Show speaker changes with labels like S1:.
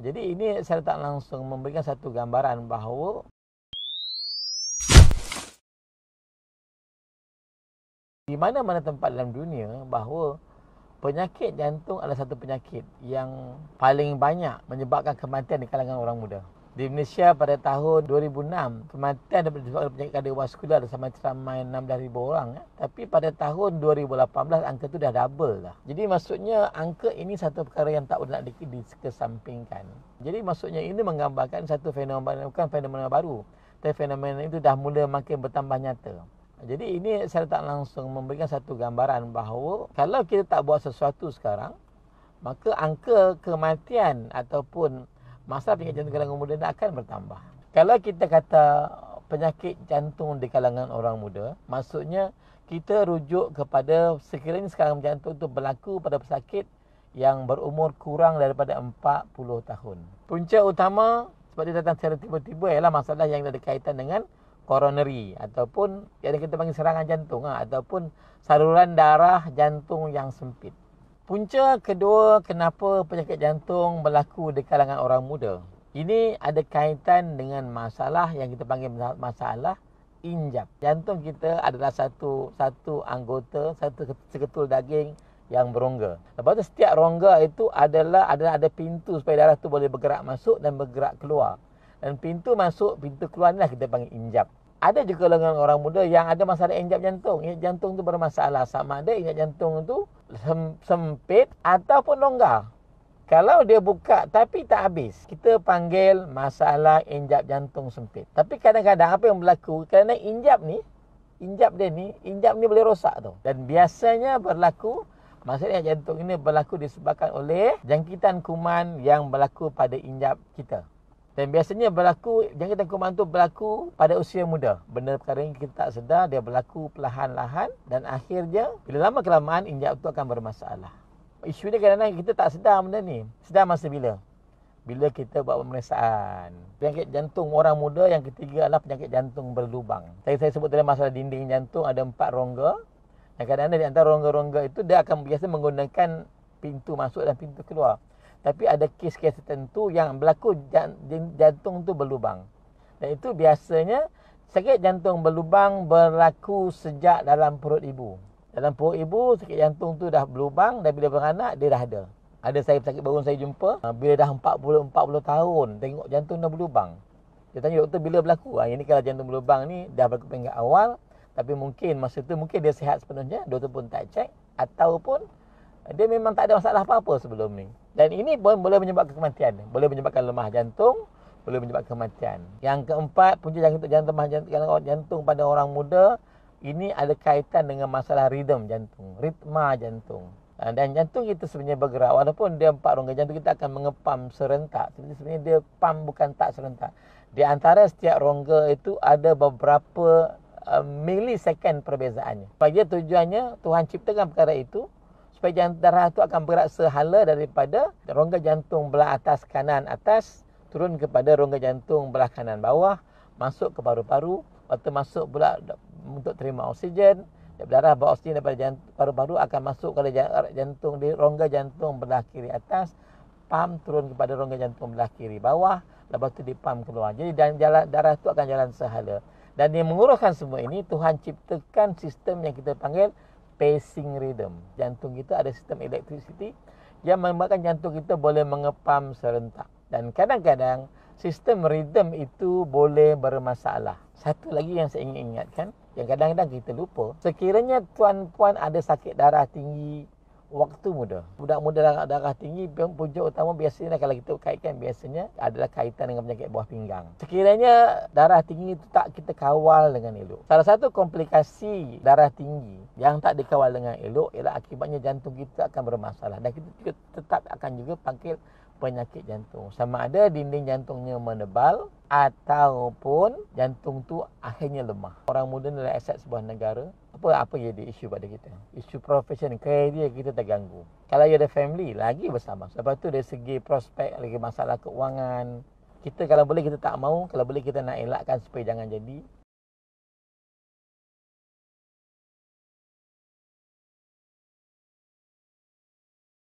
S1: Jadi ini saya tak langsung memberikan satu gambaran bahawa di mana-mana tempat dalam dunia bahawa penyakit jantung adalah satu penyakit yang paling banyak menyebabkan kematian di kalangan orang muda. Di Malaysia pada tahun 2006, kematian disebabkan penyakit kardiovaskular sampai 16,000 orang. Tapi pada tahun 2018, angka itu dah double lah. Jadi maksudnya angka ini satu perkara yang tak boleh nak dikesampingkan. Jadi maksudnya ini menggambarkan satu fenomena, bukan fenomena baru. Tapi fenomena itu dah mula makin bertambah nyata. Jadi ini saya tak langsung memberikan satu gambaran bahawa kalau kita tak buat sesuatu sekarang, maka angka kematian ataupun masalah penyakit jantung kalangan muda akan bertambah. Kalau kita kata penyakit jantung di kalangan orang muda, maksudnya kita rujuk kepada sekiranya sekarang jantung itu berlaku pada pesakit yang berumur kurang daripada 40 tahun. Punca utama sebab dia datang secara tiba-tiba ialah masalah yang ada kaitan dengan coronary ataupun yang kita panggil serangan jantung ataupun saluran darah jantung yang sempit. Punca kedua kenapa penyakit jantung berlaku di kalangan orang muda. Ini ada kaitan dengan masalah yang kita panggil masalah injap. Jantung kita adalah satu anggota, satu seketul daging yang berongga. Lepas tu setiap rongga itu ada pintu supaya darah tu boleh bergerak masuk dan bergerak keluar. Dan pintu masuk, pintu keluar inilah kita panggil injap. Ada juga kalangan orang muda yang ada masalah injap jantung. Injap jantung tu bermasalah. Sama ada injap jantung tu sempit ataupun longgar. Kalau dia buka tapi tak habis, kita panggil masalah injap jantung sempit. Tapi kadang-kadang apa yang berlaku, kerana injap ni boleh rosak tu. Dan biasanya berlaku, masalah jantung ini berlaku disebabkan oleh jangkitan kuman yang berlaku pada injap kita. Dan biasanya jangkitan kuman tu berlaku pada usia muda. Benda perkara ini kita tak sedar, dia berlaku perlahan-lahan dan akhirnya bila lama kelamaan injap tu akan bermasalah. Isu ni kadang-kadang kita tak sedar benda ni. Sedar masa bila? Bila kita buat pemeriksaan. Penyakit jantung orang muda yang ketiga adalah penyakit jantung berlubang. Saya sebut tadi masalah dinding jantung ada 4 rongga. Dan kadang-kadang di antara rongga-rongga itu dia akan biasa menggunakan pintu masuk dan pintu keluar. Tapi ada kes-kes tertentu yang berlaku jantung tu berlubang. Dan itu biasanya sakit jantung berlubang berlaku sejak dalam perut ibu. Dalam perut ibu sakit jantung tu dah berlubang dan bila beranak dia dah ada. Ada saya pesakit baru saya jumpa bila dah 40 tahun tengok jantung dah berlubang. Dia tanya doktor bila berlaku? Ini kalau jantung berlubang ni dah berlaku peringkat awal tapi mungkin masa tu mungkin dia sihat sepenuhnya, doktor pun tak cek ataupun dia memang tak ada masalah apa-apa sebelum ni. Dan ini boleh menyebabkan kematian. Boleh menyebabkan lemah jantung, boleh menyebabkan kematian. Yang keempat, punca jantung pada orang muda, ini ada kaitan dengan masalah ritma jantung. Dan jantung kita sebenarnya bergerak. Walaupun dia 4 rongga jantung kita akan mengepam serentak. Sebenarnya dia pam bukan tak serentak. Di antara setiap rongga itu ada beberapa milisekund perbezaannya. Bagi tujuannya, Tuhan ciptakan perkara itu supaya darah itu akan bergerak sehala daripada rongga jantung belah atas kanan atas turun kepada rongga jantung belah kanan bawah, masuk ke paru-paru, lepas tu masuk pula untuk terima oksigen. Darah bawa oksigen daripada paru-paru akan masuk ke jantung di rongga jantung belah kiri atas, pam turun kepada rongga jantung belah kiri bawah, lepas tu dipam keluar. Jadi darah itu akan jalan sehala. Dan yang menguruskan semua ini Tuhan ciptakan sistem yang kita panggil pacing rhythm. Jantung kita ada sistem elektrisiti yang menyebabkan jantung kita boleh mengepam serentak. Dan kadang-kadang sistem rhythm itu boleh bermasalah. Satu lagi yang saya ingin ingatkan, yang kadang-kadang kita lupa, sekiranya tuan-puan ada sakit darah tinggi waktu muda. Budak muda darah tinggi, punca utama biasanya kalau kita kaitkan biasanya adalah kaitan dengan penyakit buah pinggang. Sekiranya darah tinggi itu tak kita kawal dengan elok. Salah satu komplikasi darah tinggi yang tak dikawal dengan elok ialah akibatnya jantung kita akan bermasalah. Dan kita juga tetap akan juga panggil penyakit jantung. Sama ada dinding jantungnya menebal ataupun jantung tu akhirnya lemah. Orang muda ni adalah aset sebuah negara. Apa jadi isu pada kita? Isu profesion, kerjaya kita terganggu. Kalau ada family, lagi bersama. Lepas tu dari segi prospek, lagi masalah keuangan. Kita kalau boleh kita tak mau, kalau boleh kita nak elakkan supaya jangan jadi.